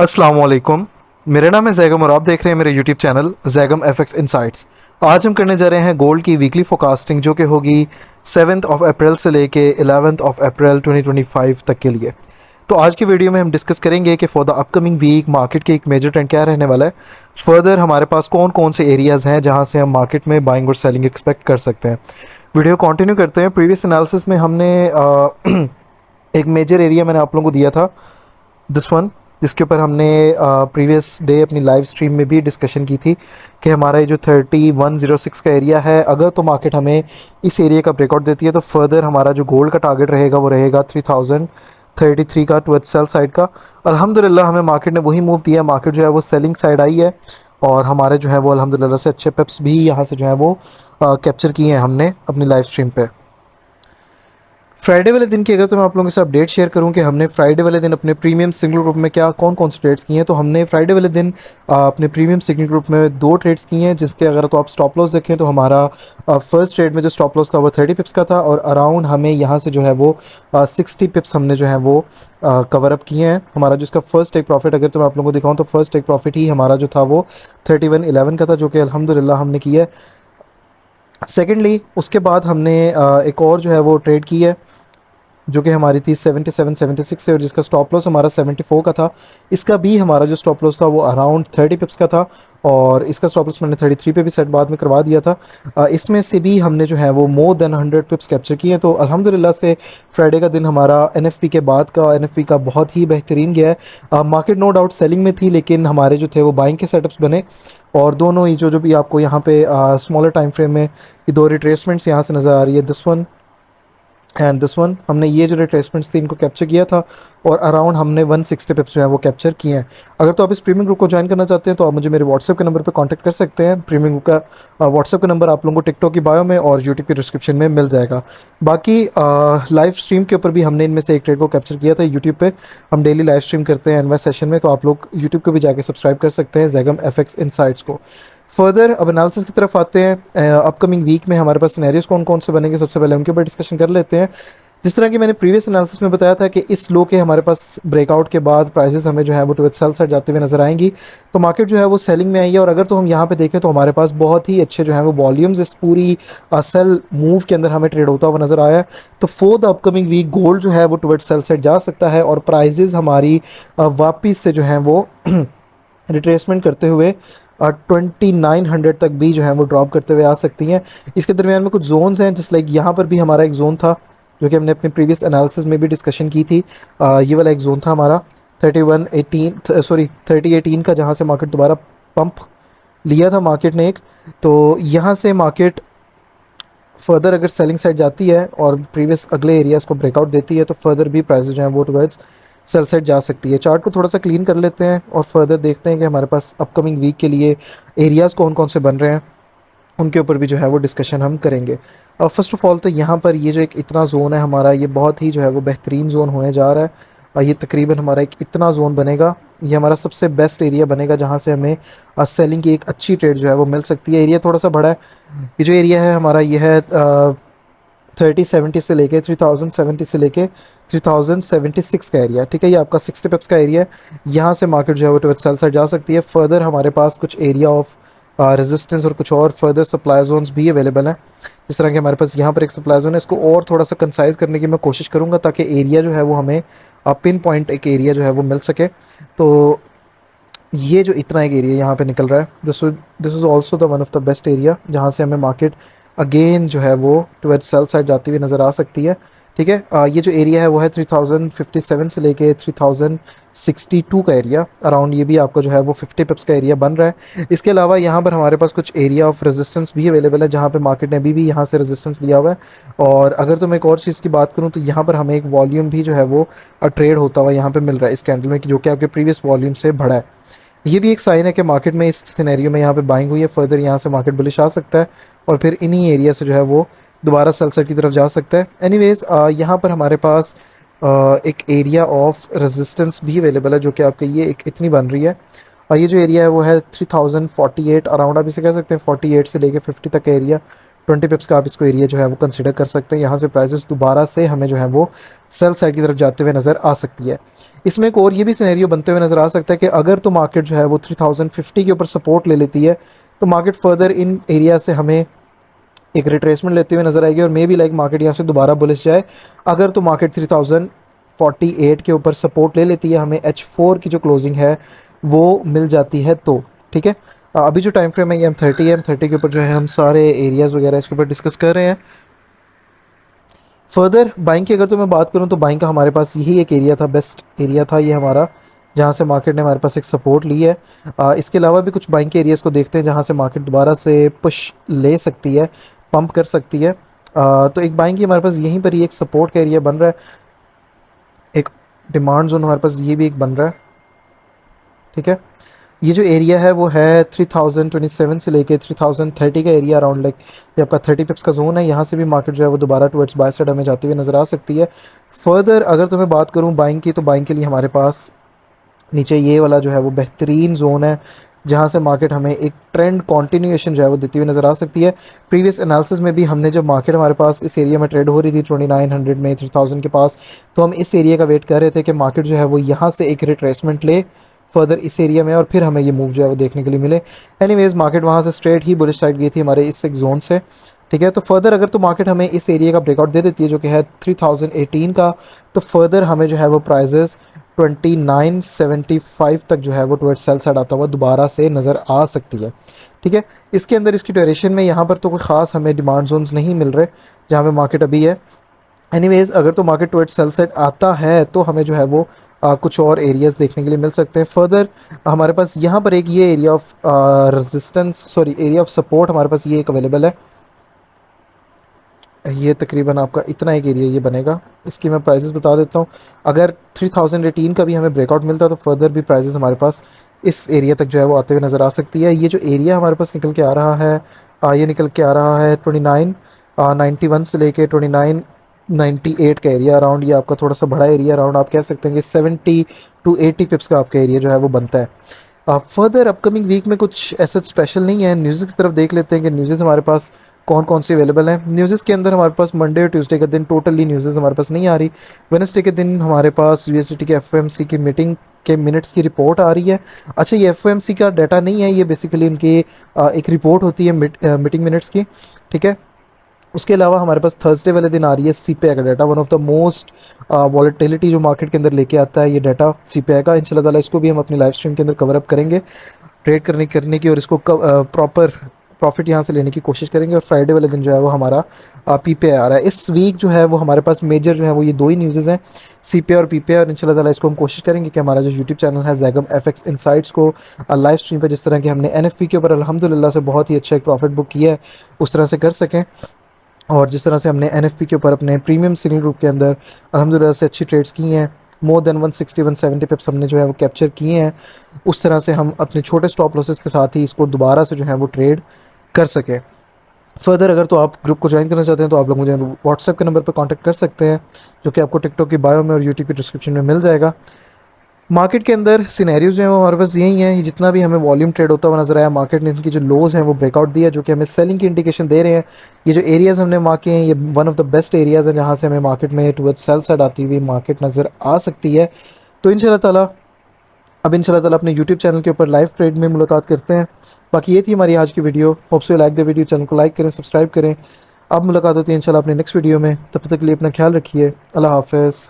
अस्सलाम वालेकुम। मेरा नाम है जैगम और आप देख रहे हैं मेरे YouTube channel Zaigham FX insights. आज हम करने जा रहे हैं गोल्ड की वीकली फोकास्टिंग जो कि होगी 7 अप्रैल से लेके 11 अप्रैल 2025 तक के लिए। तो आज की वीडियो में हम डिस्कस करेंगे कि for the upcoming week market के एक मेजर ट्रेंड क्या रहने वाला है। फर्दर हमारे पास कौन कौन से एरियाज़ हैं जहां से हम मार्केट में बाइंग और सेलिंग एक्सपेक्ट कर सकते हैं। वीडियो कंटिन्यू करते हैं। प्रीवियस एनालिसिस में हमने एक मेजर एरिया मैंने आप लोगों को दिया था, दिस वन, जिसके ऊपर हमने प्रीवियस डे अपनी लाइव स्ट्रीम में भी डिस्कशन की थी कि हमारा ये जो 3106 का एरिया है, अगर तो मार्केट हमें इस एरिया का ब्रेकआउट देती है तो फर्दर हमारा जो गोल्ड का टारगेट रहेगा वो रहेगा 3033 का टुवर्ड्स सेल साइड का। अल्हम्दुलिल्लाह हमें मार्केट ने वही मूव दिया। मार्केट जो है वो सेलिंग साइड आई है और हमारे जो है वो अल्हम्दुलिल्लाह से अच्छे पिप्स भी यहाँ से जो है वो कैप्चर किए हैं हमने अपनी लाइव स्ट्रीम पे। फ्राइडे वाले दिन की अगर तो मैं आप लोगों के साथ अपडेट शेयर करूं कि हमने फ्राइडे वाले दिन अपने प्रीमियम सिंगल ग्रुप में क्या कौन कौन से ट्रेड्स किए हैं, तो हमने फ्राइडे वाले दिन अपने प्रीमियम सिंगल ग्रुप में 2 ट्रेड्स किए हैं, जिसके अगर तो आप स्टॉप लॉस देखें तो हमारा फर्स्ट ट्रेड में जो स्टॉप लॉस था वो 30 पिप्स का था और अराउंड हमें यहाँ से जो है वो 60 पिप्स हमने जो है वो कवर अप किए हैं। हमारा जिसका फर्स्ट टेक प्रॉफिट अगर तो मैं आप लोगों को दिखाऊँ तो फर्स्ट टेक प्रॉफिट ही हमारा जो था वो 3111 का था, जो कि अल्हम्दुलिल्लाह हमने किया है। सेकेंडली उसके बाद हमने एक और जो है वो ट्रेड की है जो कि हमारी थी 77-76 से और जिसका स्टॉप लॉस हमारा 74 का था। इसका भी हमारा जो स्टॉप लॉस था वो अराउंड 30 पिप्स का था और इसका स्टॉप लॉस मैंने 33 पे भी सेट बाद में करवा दिया था। इसमें से भी हमने जो है वो मोर देन 100 पिप्स कैप्चर किए हैं। तो अल्हम्दुलिल्लाह से फ्राइडे का दिन हमारा एनएफपी के बाद का एनएफपी का बहुत ही बेहतरीन गया है। मार्केट नो डाउट सेलिंग में थी, लेकिन हमारे जो थे वो बाइंग के सेटअप्स बने और दोनों ही जो भी आपको यहाँ पे स्मॉलर टाइम फ्रेम में ये 2 रिट्रेसमेंट्स यहाँ से नज़र आ रही है, this one and this one, हमने ये जो रिट्रेसमेंट्स थी इनको कैप्चर किया था और अराउंड हमने 160 पिप्स जो है वो कैप्चर किए हैं। अगर तो आप इस प्रीमियम ग्रुप को ज्वाइन करना चाहते हैं तो आप मुझे मेरे व्हाट्सएप के नंबर पे कांटेक्ट कर सकते हैं। प्रीमियम ग्रुप का व्हाट्सएप का नंबर आप लोगों को टिकटॉक की बायो में और यूट्यूब की डिस्क्रिप्शन में मिल जाएगा। बाकी लाइव स्ट्रीम के ऊपर भी हमने इनमें से एक ट्रेड को कैप्चर किया था। यूट्यूब पे हम डेली लाइव स्ट्रीम करते हैं एनवाइस सेशन में, तो आप लोग यूट्यूब को भी जाके सब्सक्राइब कर सकते हैं जैगम एफएक्स इनसाइट्स को। फर्दर अब एनालिसिस की तरफ आते हैं। अपकमिंग वीक में हमारे पास सिनेरियोज कौन कौन से बनेंगे, सबसे पहले उनके ऊपर डिस्कशन कर लेते हैं। जिस तरह की मैंने प्रीवियस एनालिसिस में बताया था कि इस लो के हमारे पास ब्रेकआउट के बाद प्राइसेस हमें जो है वो टुवर्ड्स सेल साइड जाते हुए नजर आएंगी, तो मार्केट जो है वो सेलिंग में आई है। और अगर तो हम यहाँ पे देखें तो हमारे पास बहुत ही अच्छे जो है वो वॉल्यूम्स इस पूरी सेल मूव के अंदर हमें ट्रेड होता हुआ नजर आया है। तो for the upcoming week gold जो है वो टुवर्ड्स सेल साइड जा सकता है और प्राइजेज हमारी वापिस से जो है वो रिट्रेसमेंट करते हुए 2900 तक भी जो है वो ड्रॉप करते हुए आ सकती हैं। इसके दरमियान में कुछ जोन्स हैं, जिस लाइक यहाँ पर भी हमारा एक जोन था जो कि हमने अपने प्रीवियस एनालिसिस में भी डिस्कशन की थी। ये वाला एक जोन था हमारा 3018 का, जहाँ से मार्केट दोबारा पंप लिया था मार्केट ने एक। तो यहाँ से मार्केट फर्दर अगर सेलिंग साइड जाती है और प्रीवियस अगले एरियाज़ को ब्रेकआउट देती है तो फर्दर भी प्राइसेज जो हैं वो टुवर्ड्स सेल साइड जा सकती है। चार्ट को थोड़ा सा क्लीन कर लेते हैं और फर्दर देखते हैं कि हमारे पास अपकमिंग वीक के लिए एरियाज़ कौन कौन से बन रहे हैं, उनके ऊपर भी जो है वो डिस्कशन हम करेंगे। फर्स्ट ऑफ ऑल तो यहाँ पर ये जो एक इतना जोन है हमारा, ये बहुत ही जो है वो बेहतरीन जोन होने जा रहा है। ये तकरीबन हमारा एक इतना जोन बनेगा, ये हमारा सबसे बेस्ट एरिया बनेगा जहाँ से हमें सेलिंग की एक अच्छी ट्रेड जो है वो मिल सकती है। एरिया थोड़ा सा बड़ा है। ये जो एरिया है हमारा ये है 3070 से लेके 3070 से लेके 3076 का एरिया, ठीक है। ये आपका 60 पिप्स का एरिया है। यहाँ से मार्केट जो है वो टुवर्ड्स सेल साइड जा सकती है। फर्दर हमारे पास कुछ एरिया ऑफ रेजिस्टेंस और कुछ और फर्दर सप्लाई जोन्स भी अवेलेबल हैं। जिस तरह के हमारे पास यहाँ पर एक सप्लाई जोन है, इसको और थोड़ा सा कंसाइज करने की मैं कोशिश करूँगा ताकि एरिया जो है वो हमें पिन पॉइंट एक एरिया जो है वो मिल सके। तो ये जो इतना एक एरिया यहाँ पे निकल रहा है, this is also the one of the best area जहाँ से हमें मार्केट अगेन जो है वो टुवर्ड्स सेल साइड जाती हुई नज़र आ सकती है, ठीक है। ये जो एरिया है वो है 3057 से लेके 3062 का एरिया अराउंड, ये भी आपका जो है वो 50 पिप्स का एरिया बन रहा है। इसके अलावा यहाँ पर हमारे पास कुछ एरिया ऑफ रेजिस्टेंस भी अवेलेबल है जहाँ पे मार्केट ने अभी भी यहाँ से रेजिस्टेंस लिया हुआ है। और अगर तो मैं एक और चीज़ की बात करूँ तो यहाँ पर हमें एक वॉल्यूम भी जो है वो ट्रेड होता हुआ यहाँ पर मिल रहा है इस कैंडल में, जो कि आपके प्रीवियस वॉल्यूम से बढ़ा है। ये भी एक साइन है कि मार्केट में इस सिनेरियो में यहाँ पे बाइंग हुई है। फर्दर यहाँ से मार्केट बुलिश आ सकता है और फिर इन्हीं एरिया से जो है वो दोबारा सेल साइड की तरफ जा सकता है। एनीवेज यहाँ पर हमारे पास एक एरिया ऑफ रेजिस्टेंस भी अवेलेबल है जो कि आपके ये एक इतनी बन रही है। ये जो एरिया है वो है 3048 अराउंड, आप इसे कह सकते हैं 48 से लेके 50 तक का एरिया 20 पिप्स का आप इसको एरिया जो है वो कंसिडर कर सकते हैं। यहाँ से प्राइसेस दोबारा से हमें जो है वो सेल साइड की तरफ जाते हुए नज़र आ सकती है। इसमें एक और ये भी सिनेरियो बनते हुए नज़र आ सकता है कि अगर तो मार्केट जो है वो 3050 के ऊपर सपोर्ट ले लेती है तो मार्केट फर्दर इन एरिया से हमें एक रिट्रेसमेंट लेते हुए नजर आएगी और मे बी लाइक मार्केट यहाँ से दोबारा बुलिश जाए। अगर तो मार्केट 3048 के ऊपर सपोर्ट ले लेती है, हमें H4 की जो क्लोजिंग है वो मिल जाती है तो ठीक है। अभी जो टाइम फ्रेम है ये M30 है। M30 के ऊपर जो है हम सारे एरियाज़ वगैरह इसके ऊपर डिस्कस कर रहे हैं। फर्दर बाइंग की अगर तो मैं बात करूं तो बाइंग का हमारे पास यही एक एरिया था, बेस्ट एरिया था ये हमारा, जहां से मार्केट ने हमारे पास एक सपोर्ट ली है। इसके अलावा भी कुछ बाइंग के एरियाज़ को देखते हैं जहां से मार्केट दोबारा से पुश ले सकती है, पंप कर सकती है। तो एक बाइंग की हमारे पास यहीं पर ही एक सपोर्ट का एरिया बन रहा है, एक डिमांड जोन हमारे पास ये भी एक बन रहा है। ठीक है, ये जो एरिया है वो है 3027 से लेके 3030 का एरिया अराउंड, लाइक ये आपका 30 पिप्स का जोन है। यहाँ से भी मार्केट जो है वो दोबारा टुवर्ड्स बाय साइड हमें जाती हुई नज़र आ सकती है। फर्दर अगर तो मैं बात करूँ बाइंग की, तो बाइंग के लिए हमारे पास नीचे ये वाला जो है वो बेहतरीन जोन है जहाँ से मार्केट हमें एक ट्रेंड कॉन्टिन्यूएशन जो है वो देती हुई नज़र आ सकती है। प्रीवियस एनालिसिस में भी हमने जब मार्केट हमारे पास इस एरिया में ट्रेड हो रही थी 2900 में 3000 के पास, तो हम इस एरिया का वेट कर रहे थे कि मार्केट जो है वो यहाँ से एक रिट्रेसमेंट ले फर्दर इस एरिया में और फिर हमें ये मूव जो है वो देखने के लिए मिले। एनीवेज मार्केट वहाँ से स्ट्रेट ही बुलिश साइड गई थी हमारे इस एक जोन से। ठीक है, तो फर्दर अगर तो मार्केट हमें इस एरिया का ब्रेकआउट दे देती है जो कि है 3018 का, तो फर्दर हमें जो है वो प्राइजेस 2975 तक जो है वो टुवर्ड्स सेल साइड आता हुआ दोबारा से नज़र आ सकती है। ठीक है, इसके अंदर इसकी ड्यूरेशन में यहाँ पर तो कोई ख़ास हमें डिमांड जोन्स नहीं मिल रहे जहाँ पे मार्केट अभी है। एनीवेज अगर तो मार्केट टुवर्ड्स सेल साइड आता है तो हमें जो है वो कुछ और एरियाज़ देखने के लिए मिल सकते हैं। फर्दर हमारे पास यहाँ पर एक ये area of resistance, sorry area of support हमारे पास ये एक अवेलेबल है। ये तकरीबन आपका इतना एक एरिया ये बनेगा। इसकी मैं प्राइसेस बता देता हूँ। अगर 3018 का भी हमें ब्रेकआउट मिलता है तो फर्दर भी प्राइसेस हमारे पास इस एरिया तक जो है वो आते हुए नज़र आ सकती है। ये जो एरिया हमारे पास निकल के आ रहा है, ये निकल के आ रहा है 2991 से लेके 2998 का एरिया अराउंड, ये आपका थोड़ा सा बड़ा एरिया अराउंड आप कह सकते हैं कि 70 to 80 पिप्स का आपका एरिया जो है वो बनता है। फर्दर अपकमिंग वीक में कुछ ऐसा स्पेशल नहीं है। न्यूज़ की तरफ देख लेते हैं कि न्यूज़ हमारे पास कौन कौन सी अवेलेबल हैं। न्यूज़ के अंदर हमारे पास मंडे और ट्यूसडे के दिन टोटली न्यूज़ हमारे पास नहीं आ रही। वेडनेसडे के दिन हमारे पास यूएसडीटी के एफओएमसी की मीटिंग के मिनट्स की रिपोर्ट आ रही है। अच्छा, ये एफओएमसी का डाटा नहीं है, ये बेसिकली उनकी एक रिपोर्ट होती है मीटिंग मिनट्स की। ठीक है, उसके अलावा हमारे पास थर्सडे वाले दिन आ रही है सीपीआई का data, one of the most volatility जो मार्केट के अंदर लेके आता है ये डाटा सीपीआई का। इंशाल्लाह ताला इसको भी हम अपनी लाइव स्ट्रीम के अंदर कवर अप करेंगे ट्रेड करने की, और इसको प्रॉपर प्रॉफिट यहाँ से लेने की कोशिश करेंगे। और फ्राइडे वाले दिन जो है वो हमारा पीपीआई आ रहा है। इस वीक जो है वो हमारे पास मेजर जो है वो ये दो ही न्यूज़ हैं, सीपीआई और पीपीआई। और इंशाल्लाह ताला इसको हम कोशिश करेंगे कि हमारा जो यूट्यूब चैनल है जैगम एफएक्स इनसाइट्स को लाइव स्ट्रीम पर, जिस तरह की हमने एनएफपी के ऊपर अल्हम्दुलिल्लाह से बहुत ही अच्छा एक प्रॉफिट बुक किया है, उस तरह से कर सकें। और जिस तरह से हमने एनएफपी के ऊपर अपने प्रीमियम सिग्नल ग्रुप के अंदर अल्हम्दुलिल्लाह से अच्छी ट्रेड्स की हैं, मोर देन 160-170 पिप्स हमने जो है वो कैप्चर किए हैं, उस तरह से हम अपने छोटे स्टॉप लॉसेस के साथ ही इसको दोबारा से जो है वो ट्रेड कर सकें। फर्दर अगर तो आप ग्रुप को ज्वाइन करना चाहते हैं तो आप लोग मुझे व्हाट्सएप के नंबर पर कांटेक्ट कर सकते हैं, जो कि आपको टिकटॉक की बायो में और यूट्यूब की डिस्क्रिप्शन में मिल जाएगा। मार्केट के अंदर सिनेरियोज जो है वो हमारे पास यही हैं। जितना भी हमें वॉल्यूम ट्रेड होता हुआ नजर आया, मार्केट ने इनकी जो लोज हैं वो ब्रेकआउट दिया, जो कि हमें सेलिंग की इंडिकेशन दे रहे हैं। ये जो एरियाज़ हमने मार्क किए हैं ये one of the best areas हैं जहाँ से हमें मार्केट में टुवर्ड्स सेल साइड आती हुई मार्केट नज़र आ सकती है। तो इंशाल्लाह ताला अपने यूट्यूब चैनल के ऊपर लाइव ट्रेड में मुलाकात करते हैं। बाकी ये थी हमारी आज की video. Hope so like the video, channel को लाइक करें, सब्सक्राइब करें। अब मुलाकात होती है इंशाल्लाह अपने नेक्स्ट वीडियो में। तब तक के लिए अपना ख्याल रखिए। अल्लाह हाफ़िज़।